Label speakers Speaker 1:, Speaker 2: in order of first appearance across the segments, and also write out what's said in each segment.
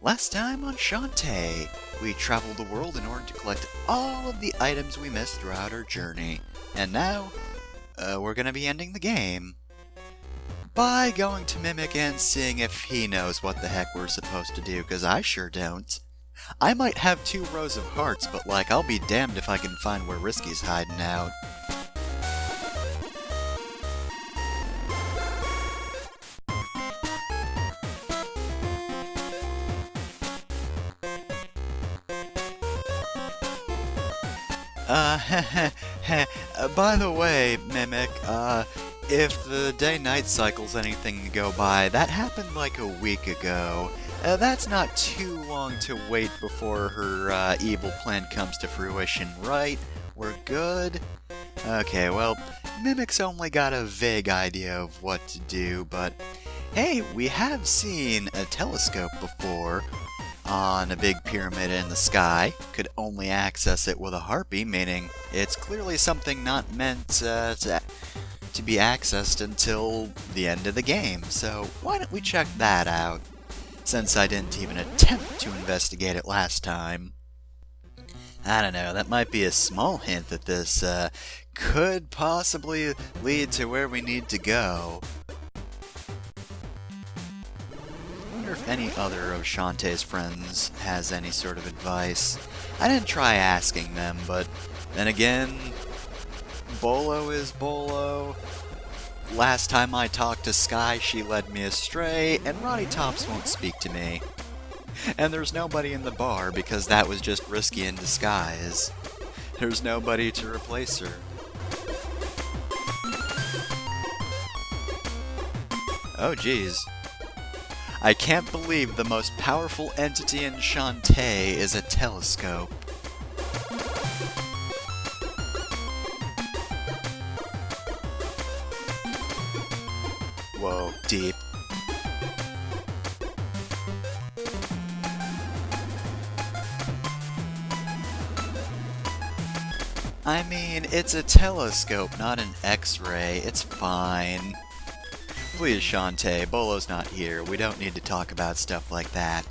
Speaker 1: Last time on Shantae, we traveled the world in order to collect all of the items we missed throughout our journey. And now, we're gonna be ending the game by going to Mimic and seeing if he knows what the heck we're supposed to do, because I sure don't. I might have 2 rows of hearts, but I'll be damned if I can find where Risky's hiding out. By the way, Mimic, if the day-night cycle's anything to go by, that happened like a week ago. That's not too long to wait before her, evil plan comes to fruition, right? We're good? Okay, well, Mimic's only got a vague idea of what to do, but hey, we have seen a telescope before on a big pyramid in the sky. Could only access it with a harpy, meaning it's clearly something not meant to be accessed until the end of the game. So why don't we check that out, since I didn't even attempt to investigate it last time. I don't know, that might be a small hint that this could possibly lead to where we need to go. I wonder if any other of Shantae's friends has any sort of advice. I didn't try asking them, but then again, Bolo is Bolo. Last time I talked to Sky, she led me astray, and Roddy Tops won't speak to me. And there's nobody in the bar because that was just Risky in disguise. There's nobody to replace her. Oh geez. I can't believe the most powerful entity in Shantae is a telescope. Whoa, deep. I mean, it's a telescope, not an X-ray. It's fine. Please, Shantae, Bolo's not here. We don't need to talk about stuff like that.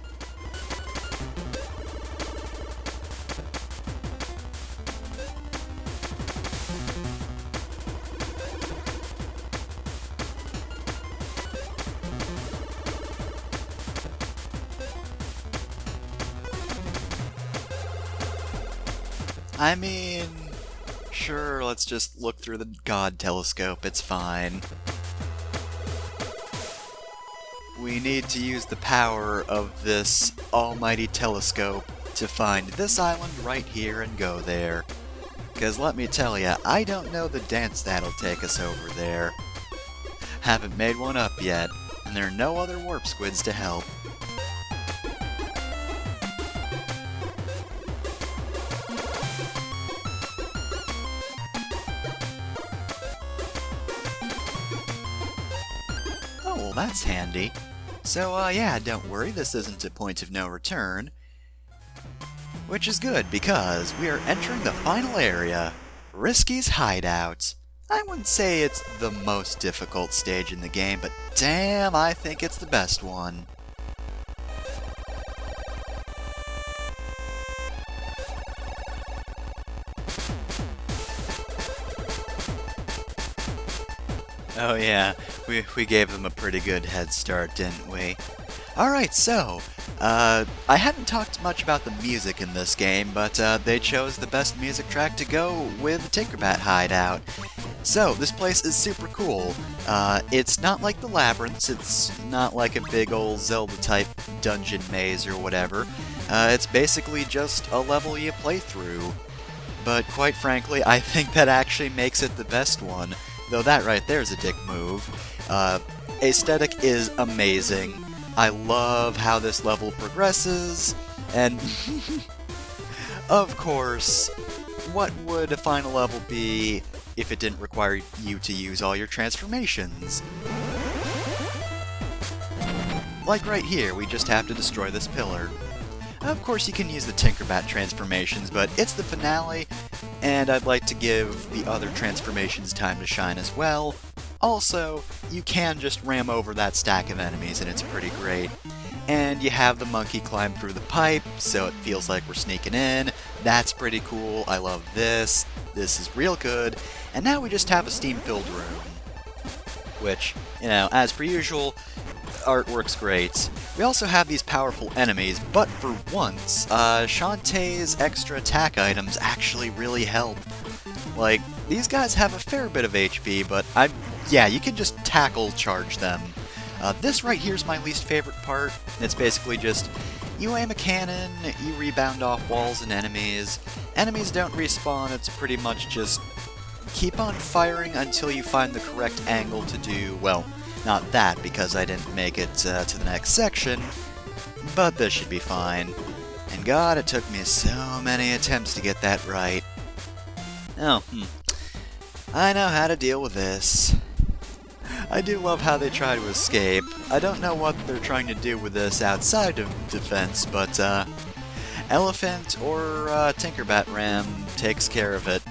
Speaker 1: I mean, sure, let's just look through the God telescope. It's fine. We need to use the power of this almighty telescope to find this island right here and go there. Because let me tell ya, I don't know the dance that'll take us over there. Haven't made one up yet, and there are no other warp squids to help. Oh, well that's handy. So, yeah, don't worry, this isn't a point of no return. Which is good, because we are entering the final area, Risky's Hideout. I wouldn't say it's the most difficult stage in the game, but damn, I think it's the best one. Oh yeah, we gave them a pretty good head start, didn't we? Alright, so, I hadn't talked much about the music in this game, but they chose the best music track to go with the Tinkerbat hideout. So, this place is super cool. It's not like the Labyrinths, it's not like a big old Zelda-type dungeon maze or whatever. It's basically just a level you play through. But quite frankly, I think that actually makes it the best one. Though that right there is a dick move. Aesthetic is amazing. I love how this level progresses, and of course, what would a final level be if it didn't require you to use all your transformations? Like right here, we just have to destroy this pillar. Of course you can use the Tinkerbat transformations, but it's the finale, and I'd like to give the other transformations time to shine as well. Also, you can just ram over that stack of enemies and it's pretty great. And you have the monkey climb through the pipe, so it feels like we're sneaking in. That's pretty cool. I love this. This is real good. And now we just have a steam-filled room. Which, as per usual, artwork's great. We also have these powerful enemies, but for once, Shantae's extra attack items actually really help. Like, these guys have a fair bit of HP, but you can just tackle charge them. This right here is my least favorite part. It's basically just, you aim a cannon, you rebound off walls and enemies. Enemies don't respawn, it's pretty much just keep on firing until you find the correct angle to do, well, not that because I didn't make it to the next section, but this should be fine. And God, it took me so many attempts to get that right. Oh, I know how to deal with this. I do love how they try to escape. I don't know what they're trying to do with this outside of defense, but Elephant or Tinkerbat Ram takes care of it.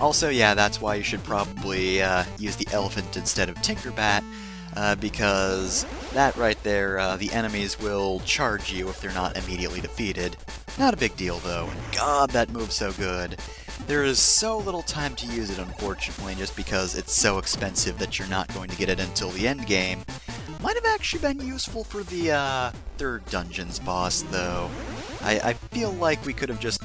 Speaker 1: Also, yeah, that's why you should probably use the Elephant instead of Tinkerbat, because that right there, the enemies will charge you if they're not immediately defeated. Not a big deal, though. God, that move's so good. There is so little time to use it, unfortunately, just because it's so expensive that you're not going to get it until the end game. Might have actually been useful for the third dungeon's boss, though. I feel like we could have just,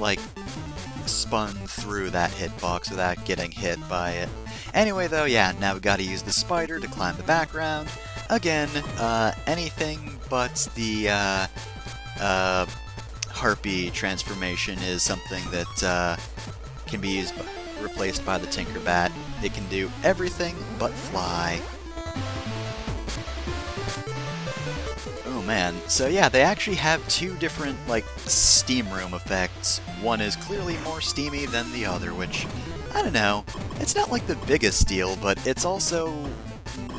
Speaker 1: spun through that hitbox without getting hit by it. Anyway, though, yeah, now we gotta use the spider to climb the background. Again, anything but the harpy transformation is something that can be replaced by the Tinkerbat. It can do everything but fly. Oh man, so yeah, they actually have two different, steam room effects. One is clearly more steamy than the other, which, I don't know, it's not like the biggest deal, but it's also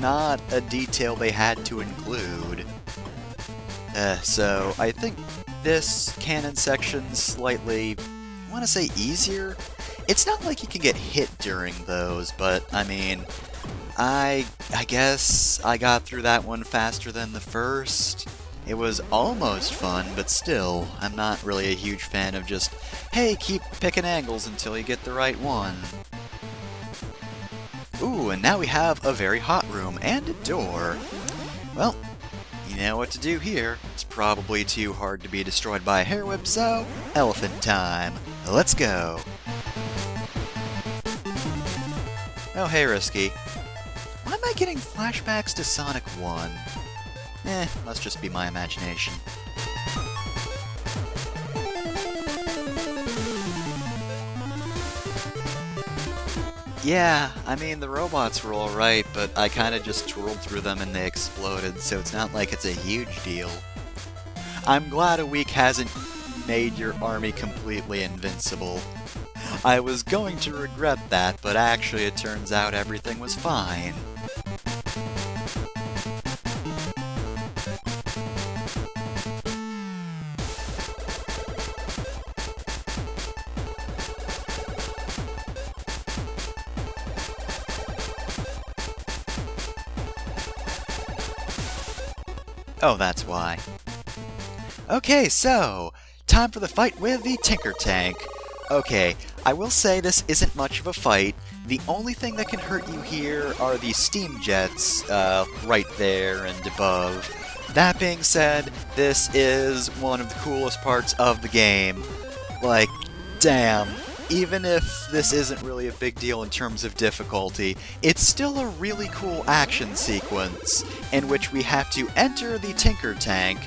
Speaker 1: not a detail they had to include. So I think this cannon section's slightly, I want to say easier? It's not like you can get hit during those, but, I mean, I guess I got through that one faster than the first. It was almost fun, but still, I'm not really a huge fan of just, hey, keep picking angles until you get the right one. Ooh, and now we have a very hot room and a door. Well, you know what to do here. It's probably too hard to be destroyed by a hair whip, so elephant time. Let's go. Oh, hey, Risky. Why am I getting flashbacks to Sonic 1? Must just be my imagination. Yeah, I mean, the robots were alright, but I kinda just twirled through them and they exploded, so it's not like it's a huge deal. I'm glad a week hasn't made your army completely invincible. I was going to regret that, but actually it turns out everything was fine. Oh, that's why. Okay, so, time for the fight with the Tinker Tank. Okay, I will say this isn't much of a fight. The only thing that can hurt you here are the steam jets, right there and above. That being said, this is one of the coolest parts of the game. Like, damn. Even if this isn't really a big deal in terms of difficulty, it's still a really cool action sequence in which we have to enter the Tinker Tank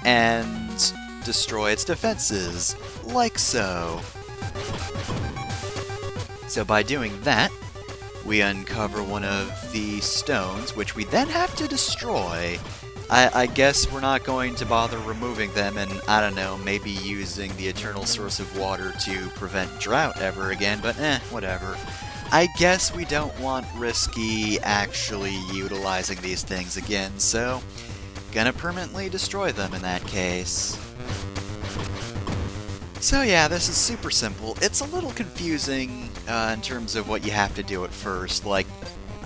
Speaker 1: and destroy its defenses, like so. So by doing that, we uncover one of the stones, which we then have to destroy. I guess we're not going to bother removing them and, I don't know, maybe using the eternal source of water to prevent drought ever again, but whatever. I guess we don't want Risky actually utilizing these things again, so gonna permanently destroy them in that case. So yeah, this is super simple. It's a little confusing in terms of what you have to do at first. Like,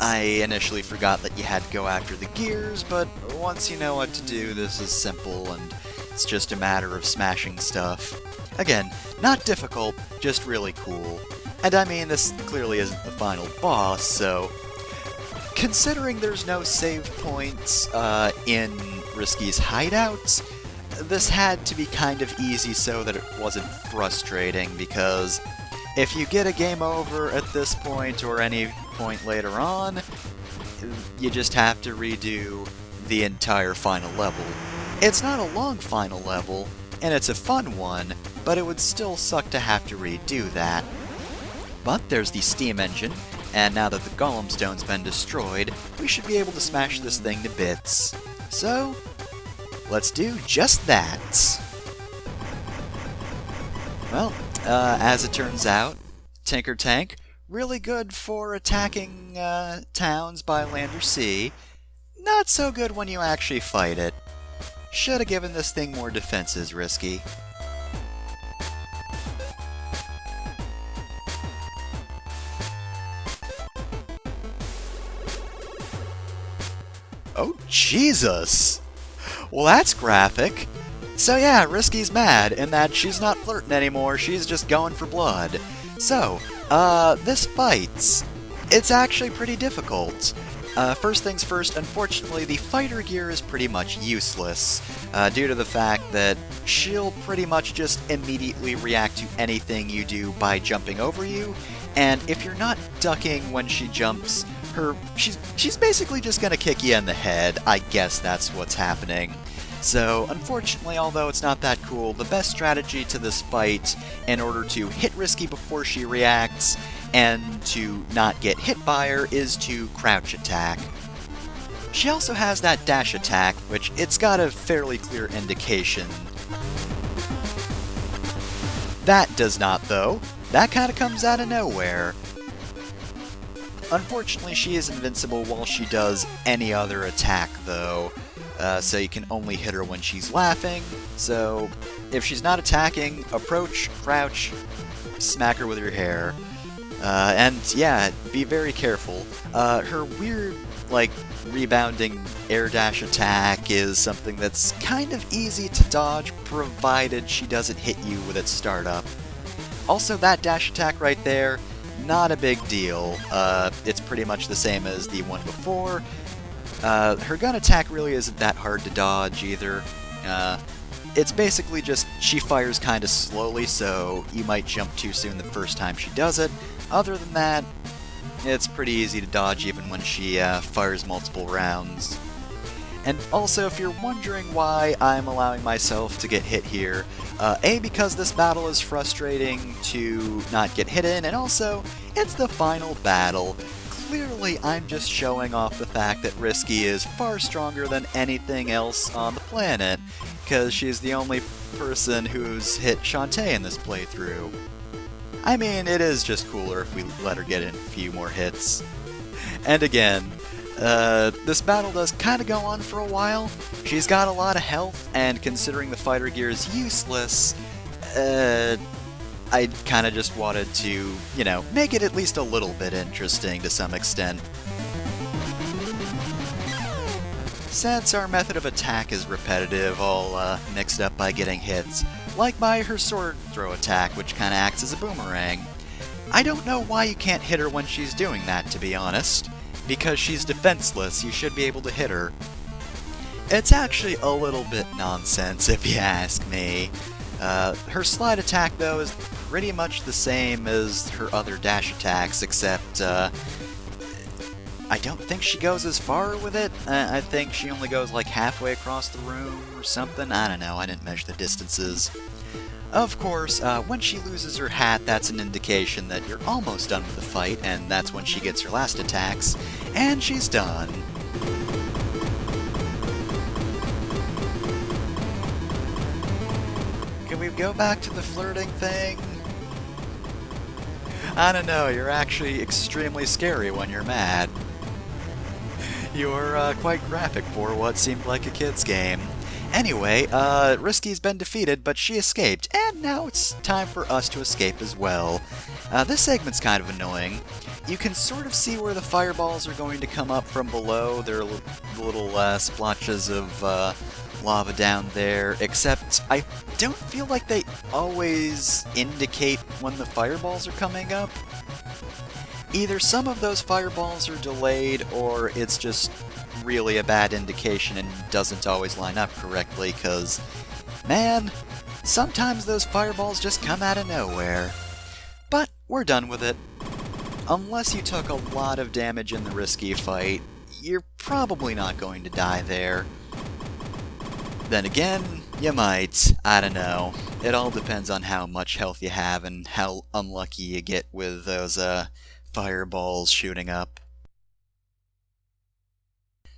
Speaker 1: I initially forgot that you had to go after the gears, but once you know what to do, this is simple and it's just a matter of smashing stuff. Again, not difficult, just really cool. And I mean, this clearly isn't the final boss, so considering there's no save points in Risky's hideouts, this had to be kind of easy so that it wasn't frustrating, because if you get a game over at this point or any point later on, you just have to redo the entire final level. It's not a long final level, and it's a fun one, but it would still suck to have to redo that. But there's the steam engine, and now that the Golem Stone's been destroyed, we should be able to smash this thing to bits. So, let's do just that. Well, as it turns out, Tinker Tank, really good for attacking towns by land or sea. Not so good when you actually fight it. Should've given this thing more defenses, Risky. Oh, Jesus! Well, that's graphic. So yeah, Risky's mad in that she's not flirting anymore, she's just going for blood. So, this fight, it's actually pretty difficult. First things first, unfortunately, the fighter gear is pretty much useless, due to the fact that she'll pretty much just immediately react to anything you do by jumping over you, and if you're not ducking when she jumps, she's basically just gonna kick you in the head. I guess that's what's happening. So, unfortunately, although it's not that cool, the best strategy to this fight, in order to hit Risky before she reacts, and to not get hit by her, is to crouch attack. She also has that dash attack, which it's got a fairly clear indication. That does not, though. That kinda comes out of nowhere. Unfortunately, she is invincible while she does any other attack, though. So you can only hit her when she's laughing. So if she's not attacking, approach, crouch, smack her with your hair. And yeah, be very careful. Her weird, like, rebounding air dash attack is something that's kind of easy to dodge, provided she doesn't hit you with its startup. Also, that dash attack right there, not a big deal. It's pretty much the same as the one before. Her gun attack really isn't that hard to dodge either. It's basically just she fires kinda slowly, so you might jump too soon the first time she does it. Other than that, it's pretty easy to dodge even when she fires multiple rounds. And also, if you're wondering why I'm allowing myself to get hit here, A, because this battle is frustrating to not get hit in, and also, it's the final battle. Clearly, I'm just showing off the fact that Risky is far stronger than anything else on the planet, because she's the only person who's hit Shantae in this playthrough. I mean, it is just cooler if we let her get in a few more hits. And again, this battle does kind of go on for a while. She's got a lot of health, and considering the fighter gear is useless, I kind of just wanted to, you know, make it at least a little bit interesting to some extent. Since our method of attack is repetitive, all mixed up by getting hits, like by her sword throw attack, which kind of acts as a boomerang. I don't know why you can't hit her when she's doing that, to be honest. Because she's defenseless, you should be able to hit her. It's actually a little bit nonsense, if you ask me. Her slide attack, though, is pretty much the same as her other dash attacks, except, I don't think she goes as far with it. I think she only goes like halfway across the room or something. I don't know, I didn't measure the distances. Of course, when she loses her hat, that's an indication that you're almost done with the fight, and that's when she gets her last attacks, and she's done. Can we go back to the flirting thing? I don't know, you're actually extremely scary when you're mad. You're quite graphic for what seemed like a kid's game. Anyway, Risky's been defeated, but she escaped, and now it's time for us to escape as well. This segment's kind of annoying. You can sort of see where the fireballs are going to come up from below. There are little splotches of lava down there, except I don't feel like they always indicate when the fireballs are coming up. Either some of those fireballs are delayed, or it's just really a bad indication and doesn't always line up correctly, because, man, sometimes those fireballs just come out of nowhere. But we're done with it. Unless you took a lot of damage in the risky fight, you're probably not going to die there. Then again, you might. I don't know. It all depends on how much health you have and how unlucky you get with those fireballs shooting up.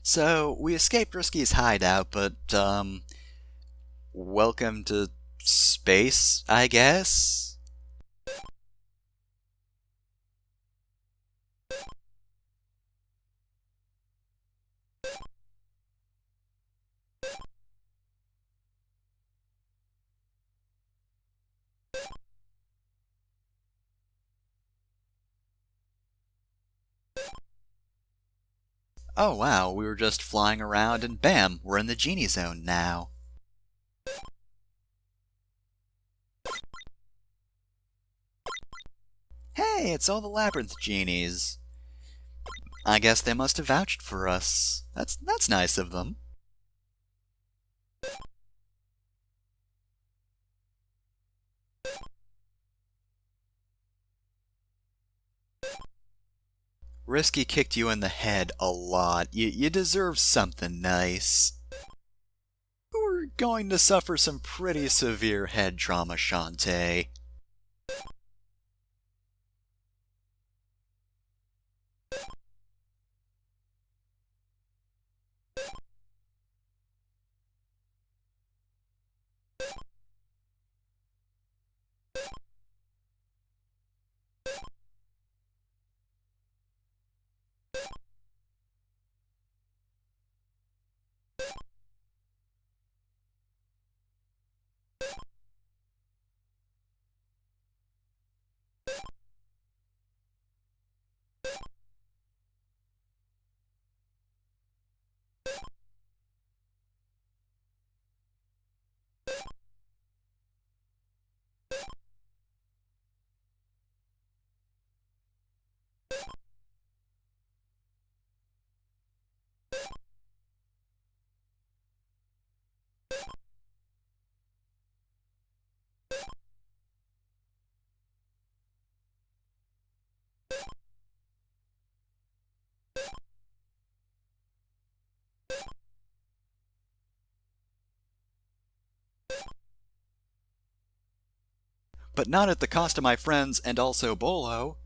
Speaker 1: So, we escaped Risky's hideout, but, welcome to space, I guess? Oh wow, we were just flying around and bam, we're in the genie zone now. Hey, it's all the labyrinth genies. I guess they must have vouched for us. That's nice of them. Risky kicked you in the head a lot. You deserve something nice. We're going to suffer some pretty severe head trauma, Shantae. But not at the cost of my friends and also Bolo.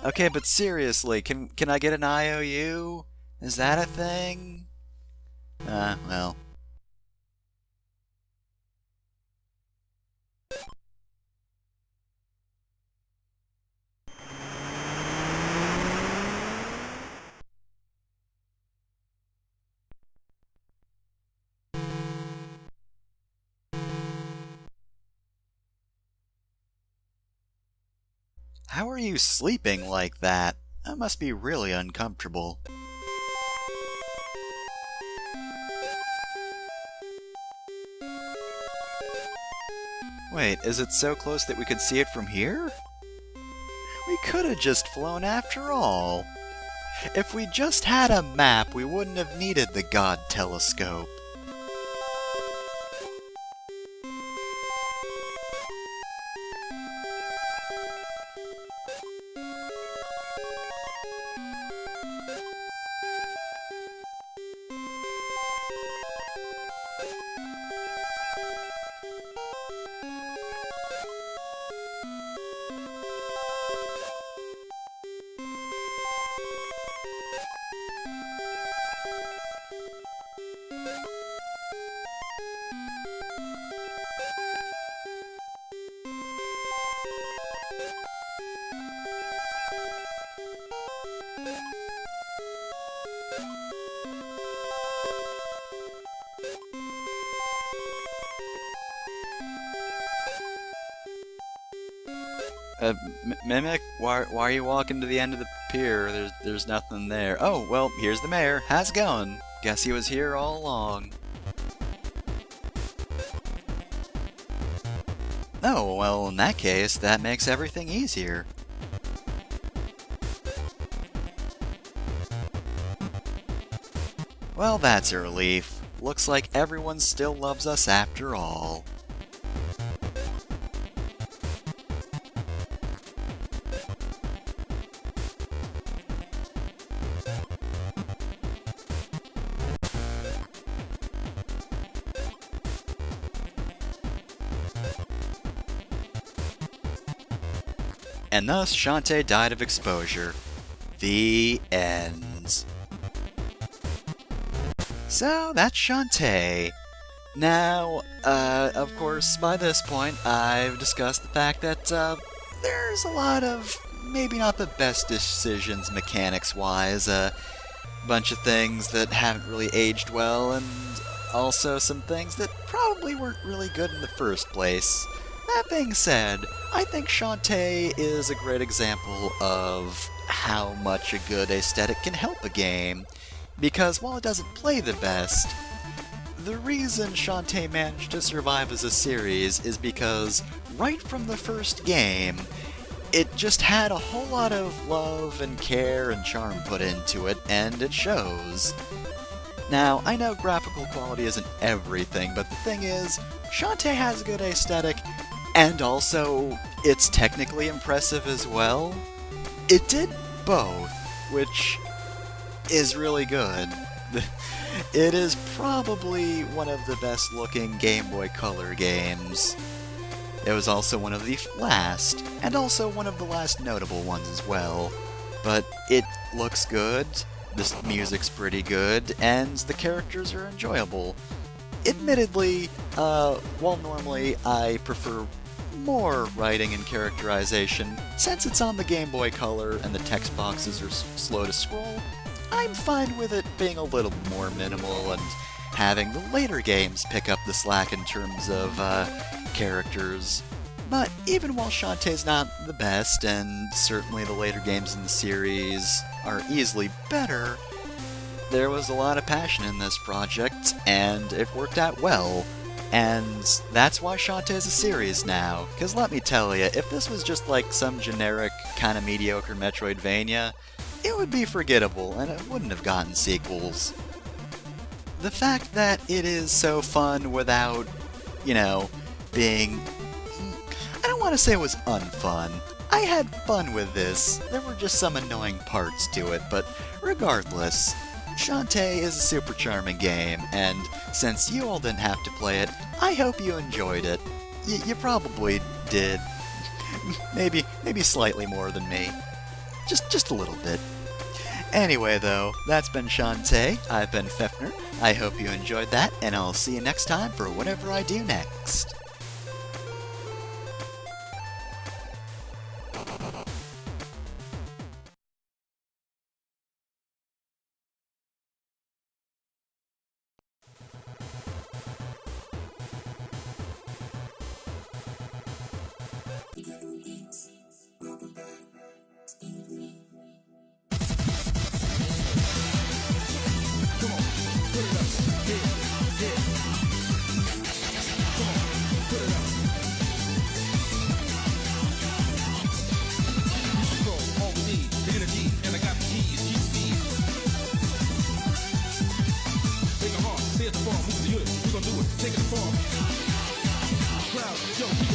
Speaker 1: Okay, but seriously, can I get an IOU? Is that a thing? Well. How are you sleeping like that? That must be really uncomfortable. Wait, is it so close that we could see it from here? We could have just flown after all. If we just had a map, we wouldn't have needed the God telescope. Mimic, why are you walking to the end of the pier? There's nothing there. Oh, well, here's the mayor. How's it going? Guess he was here all along. Oh, well, in that case, that makes everything easier. Well, that's a relief. Looks like everyone still loves us after all. And thus, Shantae died of exposure. The end. So, that's Shantae. Now, of course, by this point, I've discussed the fact that, there's a lot of, maybe not the best decisions mechanics-wise, a bunch of things that haven't really aged well, and also some things that probably weren't really good in the first place. That being said, I think Shantae is a great example of how much a good aesthetic can help a game, because while it doesn't play the best, the reason Shantae managed to survive as a series is because right from the first game, it just had a whole lot of love and care and charm put into it, and it shows. Now, I know graphical quality isn't everything, but the thing is, Shantae has a good aesthetic, and also, it's technically impressive as well. It did both, which is really good. It is probably one of the best looking Game Boy Color games. It was also one of the last, and also one of the last notable ones as well. But it looks good, the music's pretty good, and the characters are enjoyable. Admittedly, while normally I prefer more writing and characterization, since it's on the Game Boy Color and the text boxes are slow to scroll, I'm fine with it being a little more minimal and having the later games pick up the slack in terms of characters. But even while Shantae's not the best, and certainly the later games in the series are easily better, there was a lot of passion in this project, and it worked out well. And that's why Shantae is a series now, because let me tell you, if this was just like some generic, kind of mediocre Metroidvania, it would be forgettable, and it wouldn't have gotten sequels. The fact that it is so fun without, being... I don't want to say it was unfun. I had fun with this. There were just some annoying parts to it, but regardless, Shantae is a super charming game, and since you all didn't have to play it, I hope you enjoyed it. You probably did. Maybe slightly more than me. Just a little bit. Anyway, though, that's been Shantae. I've been Fefner. I hope you enjoyed that, and I'll see you next time for whatever I do next.
Speaker 2: Take it far. Crowd, yo,